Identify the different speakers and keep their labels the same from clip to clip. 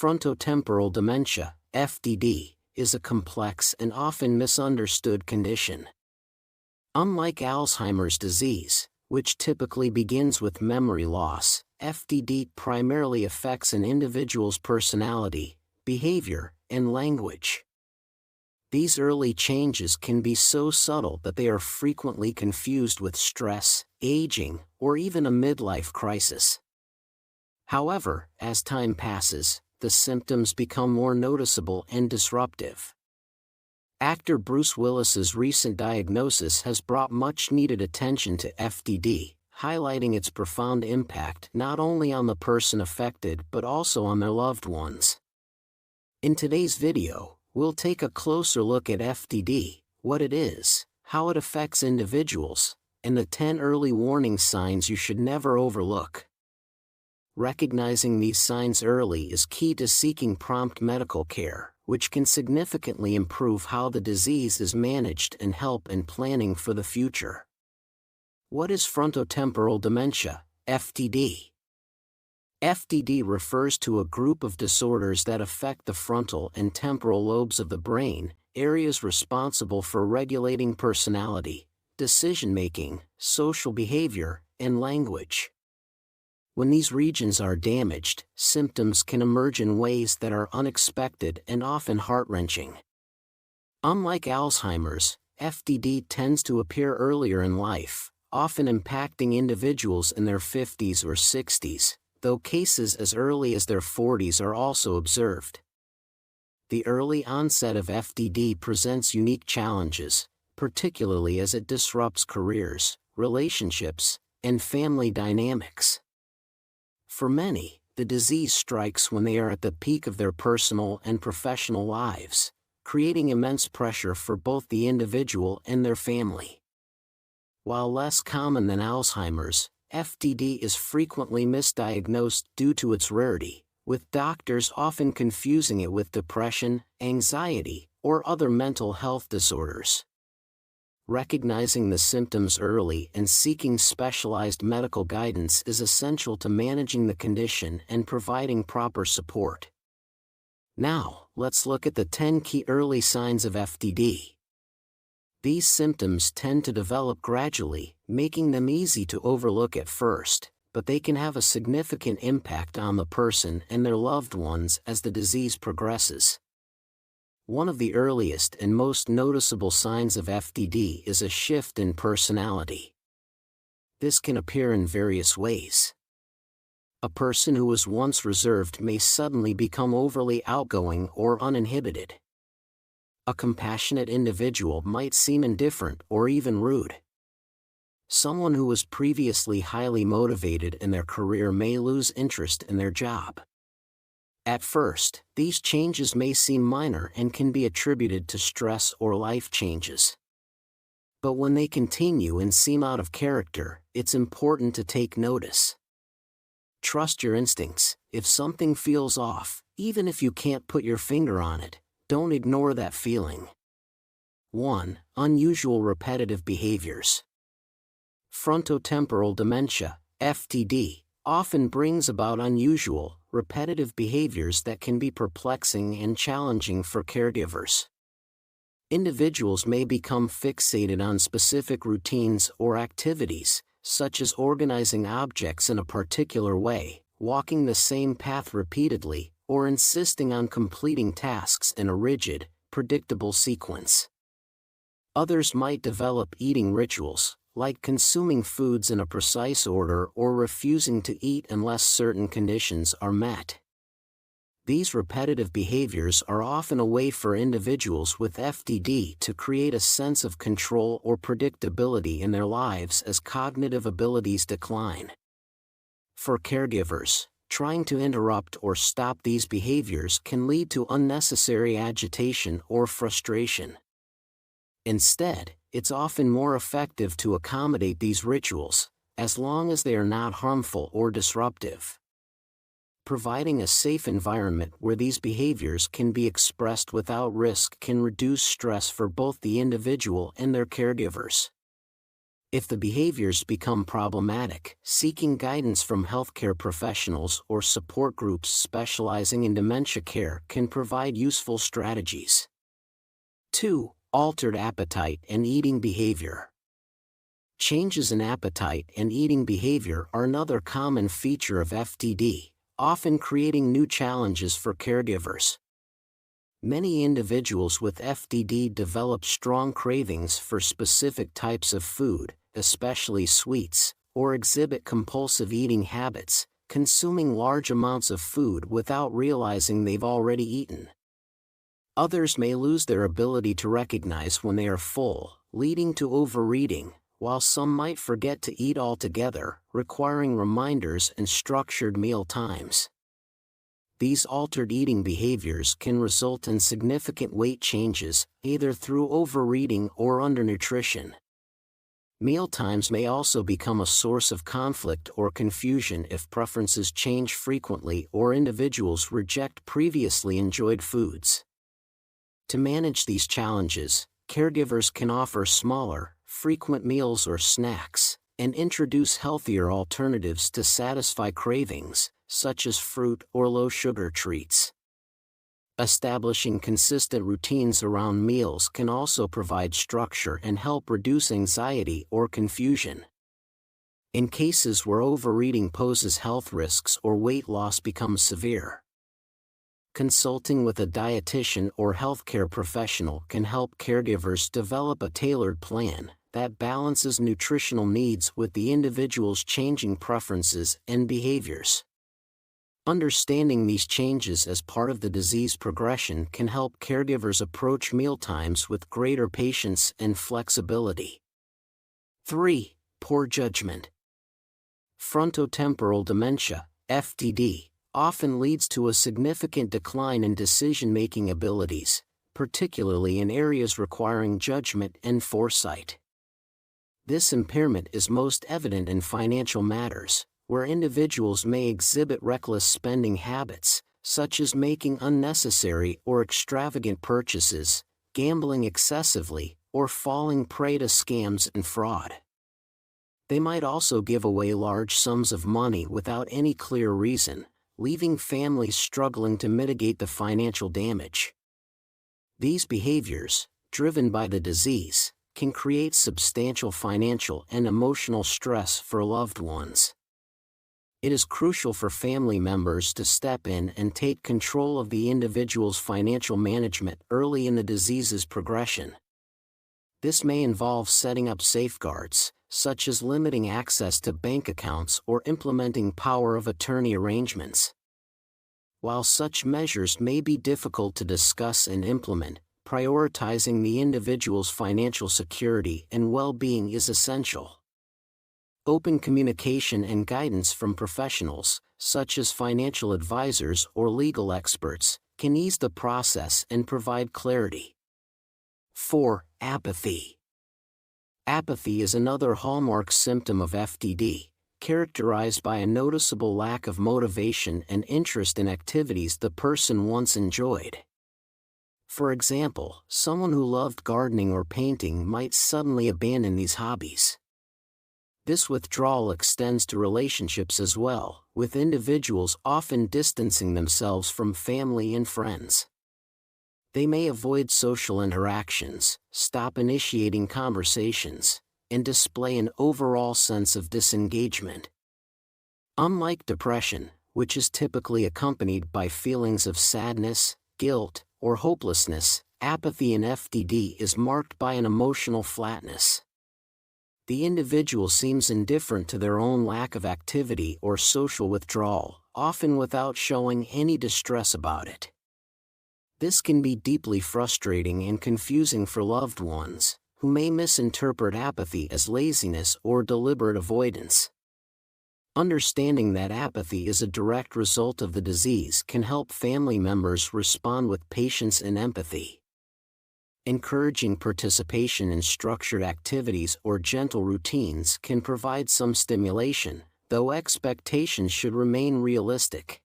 Speaker 1: Frontotemporal dementia, FTD, is a complex and often misunderstood condition. Unlike Alzheimer's disease, which typically begins with memory loss, FTD primarily affects an individual's personality, behavior, and language. These early changes can be so subtle that they are frequently confused with stress, aging, or even a midlife crisis. However, as time passes, the symptoms become more noticeable and disruptive. Actor Bruce Willis's recent diagnosis has brought much-needed attention to FTD, highlighting its profound impact not only on the person affected but also on their loved ones. In today's video, we'll take a closer look at FTD, what it is, how it affects individuals, and the 10 early warning signs you should never overlook. Recognizing these signs early is key to seeking prompt medical care, which can significantly improve how the disease is managed and help in planning for the future. What is frontotemporal dementia, FTD? FTD refers to a group of disorders that affect the frontal and temporal lobes of the brain, areas responsible for regulating personality, decision-making, social behavior, and language. When these regions are damaged, symptoms can emerge in ways that are unexpected and often heart-wrenching. Unlike Alzheimer's, FTD tends to appear earlier in life, often impacting individuals in their 50s or 60s, though cases as early as their 40s are also observed. The early onset of FTD presents unique challenges, particularly as it disrupts careers, relationships, and family dynamics. For many, the disease strikes when they are at the peak of their personal and professional lives, creating immense pressure for both the individual and their family. While less common than Alzheimer's, FTD is frequently misdiagnosed due to its rarity, with doctors often confusing it with depression, anxiety, or other mental health disorders. Recognizing the symptoms early and seeking specialized medical guidance is essential to managing the condition and providing proper support. Now, let's look at the 10 key early signs of FTD. These symptoms tend to develop gradually, making them easy to overlook at first, but they can have a significant impact on the person and their loved ones as the disease progresses. One of the earliest and most noticeable signs of FTD is a shift in personality. This can appear in various ways. A person who was once reserved may suddenly become overly outgoing or uninhibited. A compassionate individual might seem indifferent or even rude. Someone who was previously highly motivated in their career may lose interest in their job. At first, these changes may seem minor and can be attributed to stress or life changes. But when they continue and seem out of character, it's important to take notice. Trust your instincts. If something feels off, even if you can't put your finger on it, don't ignore that feeling. 1. Unusual repetitive behaviors. Frontotemporal dementia, FTD, often brings about unusual, repetitive behaviors that can be perplexing and challenging for caregivers. Individuals may become fixated on specific routines or activities, such as organizing objects in a particular way, walking the same path repeatedly, or insisting on completing tasks in a rigid, predictable sequence. Others might develop eating rituals, like consuming foods in a precise order or refusing to eat unless certain conditions are met. These repetitive behaviors are often a way for individuals with FTD to create a sense of control or predictability in their lives as cognitive abilities decline. For caregivers, trying to interrupt or stop these behaviors can lead to unnecessary agitation or frustration. Instead, it's often more effective to accommodate these rituals, as long as they are not harmful or disruptive. Providing a safe environment where these behaviors can be expressed without risk can reduce stress for both the individual and their caregivers. If the behaviors become problematic, seeking guidance from healthcare professionals or support groups specializing in dementia care can provide useful strategies. 2. Altered appetite and eating behavior. Changes in appetite and eating behavior are another common feature of FTD, often creating new challenges for caregivers. Many individuals with FTD develop strong cravings for specific types of food, especially sweets, or exhibit compulsive eating habits, consuming large amounts of food without realizing they've already eaten. Others may lose their ability to recognize when they are full, leading to overeating, while some might forget to eat altogether, requiring reminders and structured meal times. These altered eating behaviors can result in significant weight changes, either through overeating or undernutrition. Mealtimes may also become a source of conflict or confusion if preferences change frequently or individuals reject previously enjoyed foods. To manage these challenges, caregivers can offer smaller, frequent meals or snacks, and introduce healthier alternatives to satisfy cravings, such as fruit or low-sugar treats. Establishing consistent routines around meals can also provide structure and help reduce anxiety or confusion. In cases where overeating poses health risks or weight loss becomes severe, consulting with a dietitian or healthcare professional can help caregivers develop a tailored plan that balances nutritional needs with the individual's changing preferences and behaviors. Understanding these changes as part of the disease progression can help caregivers approach mealtimes with greater patience and flexibility. 3. Poor judgment. Frontotemporal dementia, FTD, often leads to a significant decline in decision-making abilities, particularly in areas requiring judgment and foresight. This impairment is most evident in financial matters, where individuals may exhibit reckless spending habits, such as making unnecessary or extravagant purchases, gambling excessively, or falling prey to scams and fraud. They might also give away large sums of money without any clear reason, leaving families struggling to mitigate the financial damage. These behaviors, driven by the disease, can create substantial financial and emotional stress for loved ones. It is crucial for family members to step in and take control of the individual's financial management early in the disease's progression. This may involve setting up safeguards, such as limiting access to bank accounts or implementing power of attorney arrangements. While such measures may be difficult to discuss and implement, prioritizing the individual's financial security and well-being is essential. Open communication and guidance from professionals, such as financial advisors or legal experts, can ease the process and provide clarity. 4. Apathy. Apathy is another hallmark symptom of FTD, characterized by a noticeable lack of motivation and interest in activities the person once enjoyed. For example, someone who loved gardening or painting might suddenly abandon these hobbies. This withdrawal extends to relationships as well, with individuals often distancing themselves from family and friends. They may avoid social interactions, stop initiating conversations, and display an overall sense of disengagement. Unlike depression, which is typically accompanied by feelings of sadness, guilt, or hopelessness, apathy in FTD is marked by an emotional flatness. The individual seems indifferent to their own lack of activity or social withdrawal, often without showing any distress about it. This can be deeply frustrating and confusing for loved ones, who may misinterpret apathy as laziness or deliberate avoidance. Understanding that apathy is a direct result of the disease can help family members respond with patience and empathy. Encouraging participation in structured activities or gentle routines can provide some stimulation, though expectations should remain realistic.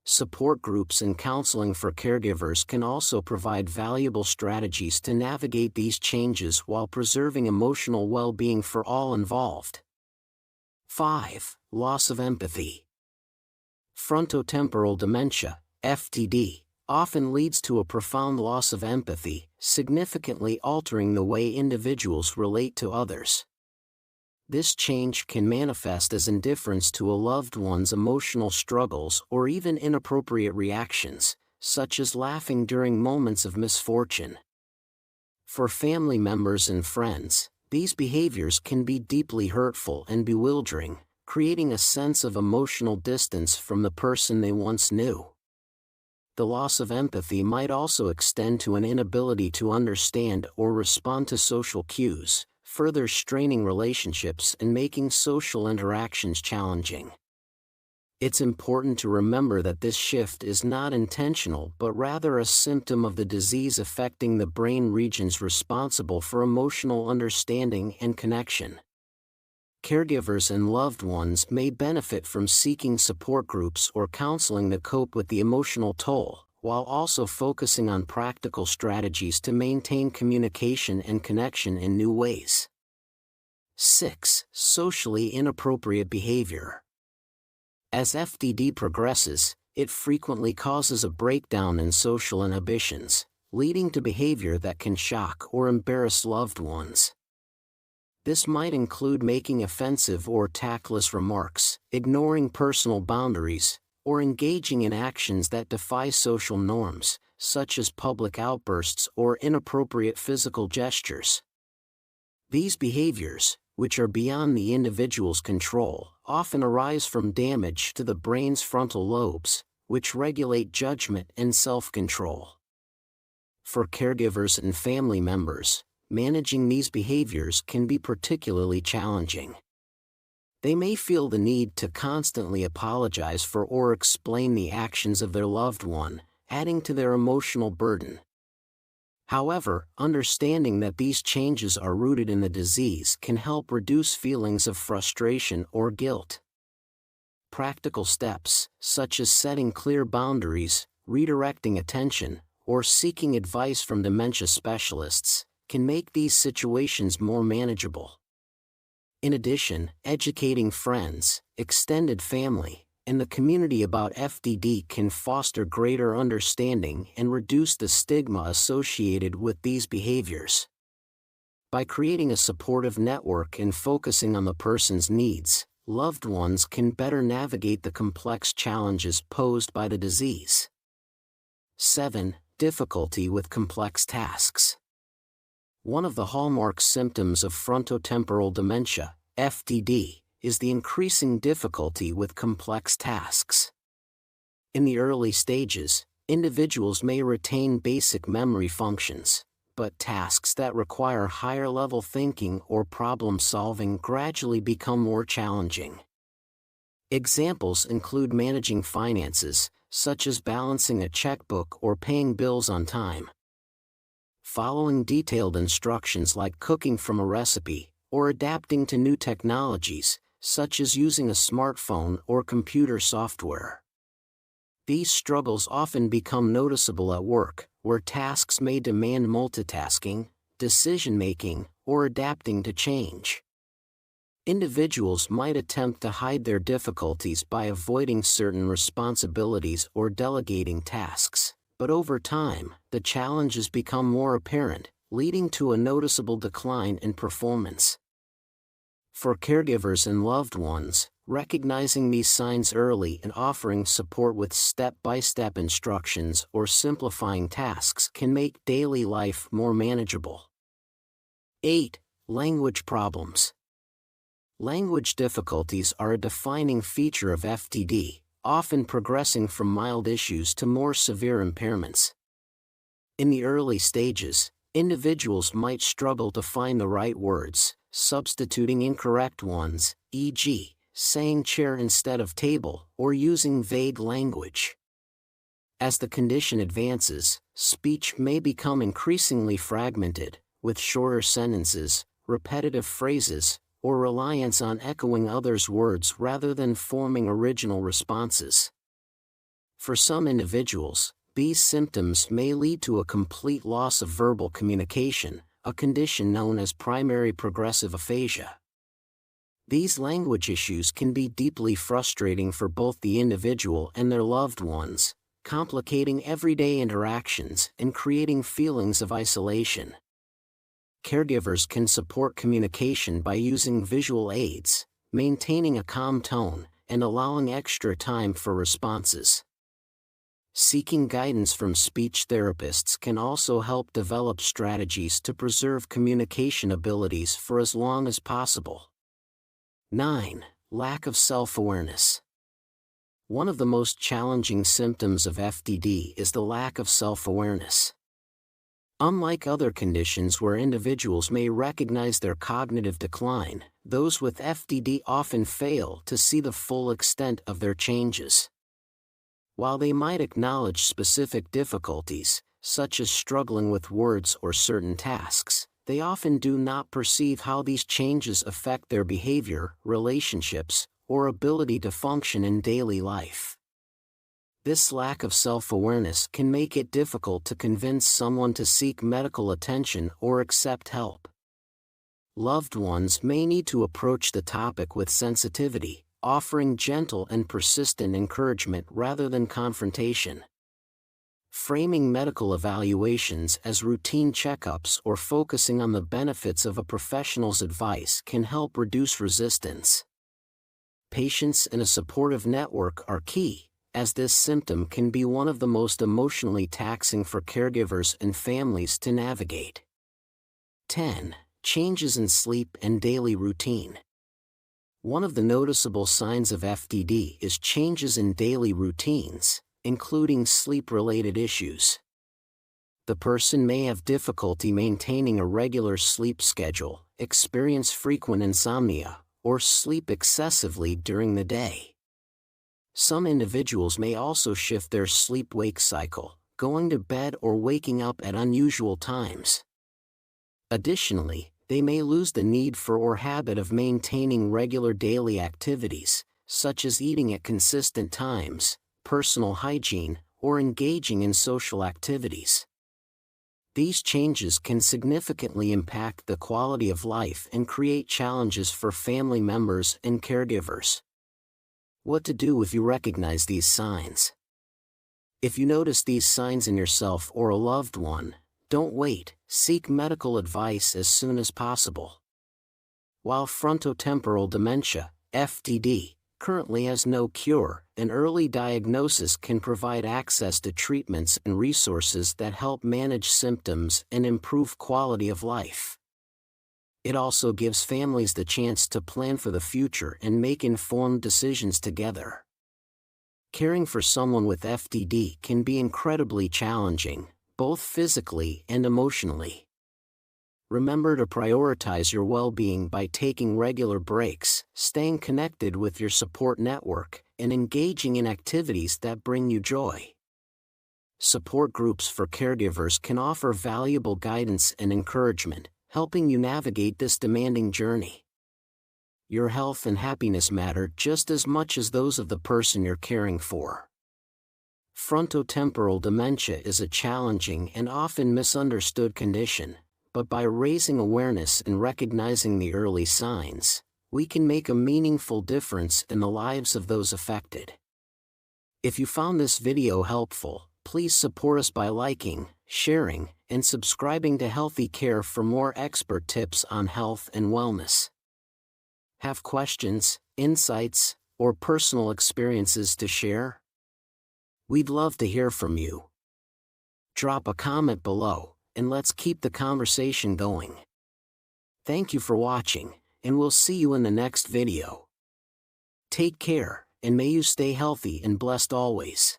Speaker 1: Support groups and counseling for caregivers can also provide valuable strategies to navigate these changes while preserving emotional well-being for all involved. 5. Loss of empathy. Frontotemporal dementia, FTD, often leads to a profound loss of empathy, significantly altering the way individuals relate to others. This change can manifest as indifference to a loved one's emotional struggles or even inappropriate reactions, such as laughing during moments of misfortune. For family members and friends, these behaviors can be deeply hurtful and bewildering, creating a sense of emotional distance from the person they once knew. The loss of empathy might also extend to an inability to understand or respond to social cues, further straining relationships and making social interactions challenging. It's important to remember that this shift is not intentional but rather a symptom of the disease affecting the brain regions responsible for emotional understanding and connection. Caregivers and loved ones may benefit from seeking support groups or counseling to cope with the emotional toll, while also focusing on practical strategies to maintain communication and connection in new ways. 6. Socially inappropriate behavior. As FTD progresses, it frequently causes a breakdown in social inhibitions, leading to behavior that can shock or embarrass loved ones. This might include making offensive or tactless remarks, ignoring personal boundaries, or engaging in actions that defy social norms, such as public outbursts or inappropriate physical gestures. These behaviors, which are beyond the individual's control, often arise from damage to the brain's frontal lobes, which regulate judgment and self-control. For caregivers and family members, managing these behaviors can be particularly challenging. They may feel the need to constantly apologize for or explain the actions of their loved one, adding to their emotional burden. However, understanding that these changes are rooted in the disease can help reduce feelings of frustration or guilt. Practical steps, such as setting clear boundaries, redirecting attention, or seeking advice from dementia specialists, can make these situations more manageable. In addition, educating friends, extended family, and the community about FTD can foster greater understanding and reduce the stigma associated with these behaviors. By creating a supportive network and focusing on the person's needs, loved ones can better navigate the complex challenges posed by the disease. 7. Difficulty with complex tasks. One of the hallmark symptoms of frontotemporal dementia, FTD, is the increasing difficulty with complex tasks. In the early stages, individuals may retain basic memory functions, but tasks that require higher-level thinking or problem-solving gradually become more challenging. Examples include managing finances, such as balancing a checkbook or paying bills on time. Following detailed instructions like cooking from a recipe, or adapting to new technologies, such as using a smartphone or computer software. These struggles often become noticeable at work, where tasks may demand multitasking, decision-making, or adapting to change. Individuals might attempt to hide their difficulties by avoiding certain responsibilities or delegating tasks, but over time, the challenges become more apparent, leading to a noticeable decline in performance. For caregivers and loved ones, recognizing these signs early and offering support with step-by-step instructions or simplifying tasks can make daily life more manageable. 8. Language problems. Language difficulties are a defining feature of FTD, often progressing from mild issues to more severe impairments. In the early stages, individuals might struggle to find the right words, substituting incorrect ones, e.g., saying chair instead of table, or using vague language. As the condition advances, speech may become increasingly fragmented, with shorter sentences, repetitive phrases, or reliance on echoing others' words rather than forming original responses. For some individuals, these symptoms may lead to a complete loss of verbal communication, a condition known as primary progressive aphasia. These language issues can be deeply frustrating for both the individual and their loved ones, complicating everyday interactions and creating feelings of isolation. Caregivers can support communication by using visual aids, maintaining a calm tone, and allowing extra time for responses. Seeking guidance from speech therapists can also help develop strategies to preserve communication abilities for as long as possible. 9. Lack of self-awareness. One of the most challenging symptoms of FTD is the lack of self-awareness. Unlike other conditions where individuals may recognize their cognitive decline, those with FTD often fail to see the full extent of their changes. While they might acknowledge specific difficulties, such as struggling with words or certain tasks, they often do not perceive how these changes affect their behavior, relationships, or ability to function in daily life. This lack of self-awareness can make it difficult to convince someone to seek medical attention or accept help. Loved ones may need to approach the topic with sensitivity, offering gentle and persistent encouragement rather than confrontation. Framing medical evaluations as routine checkups or focusing on the benefits of a professional's advice can help reduce resistance. Patience and a supportive network are key, as this symptom can be one of the most emotionally taxing for caregivers and families to navigate. 10. Changes in sleep and daily routine. One of the noticeable signs of FTD is changes in daily routines, including sleep-related issues. The person may have difficulty maintaining a regular sleep schedule, experience frequent insomnia, or sleep excessively during the day. Some individuals may also shift their sleep-wake cycle, going to bed or waking up at unusual times. Additionally, they may lose the need for or habit of maintaining regular daily activities, such as eating at consistent times, personal hygiene, or engaging in social activities. These changes can significantly impact the quality of life and create challenges for family members and caregivers. What to do if you recognize these signs? If you notice these signs in yourself or a loved one, don't wait, seek medical advice as soon as possible. While frontotemporal dementia, FTD, currently has no cure, an early diagnosis can provide access to treatments and resources that help manage symptoms and improve quality of life. It also gives families the chance to plan for the future and make informed decisions together. Caring for someone with FTD can be incredibly challenging, both physically and emotionally. Remember to prioritize your well-being by taking regular breaks, staying connected with your support network, and engaging in activities that bring you joy. Support groups for caregivers can offer valuable guidance and encouragement, helping you navigate this demanding journey. Your health and happiness matter just as much as those of the person you're caring for. Frontotemporal dementia is a challenging and often misunderstood condition, but by raising awareness and recognizing the early signs, we can make a meaningful difference in the lives of those affected. If you found this video helpful, please support us by liking, sharing, and subscribing to Healthy Care for more expert tips on health and wellness. Have questions, insights, or personal experiences to share? We'd love to hear from you. Drop a comment below, and let's keep the conversation going. Thank you for watching, and we'll see you in the next video. Take care, and may you stay healthy and blessed always.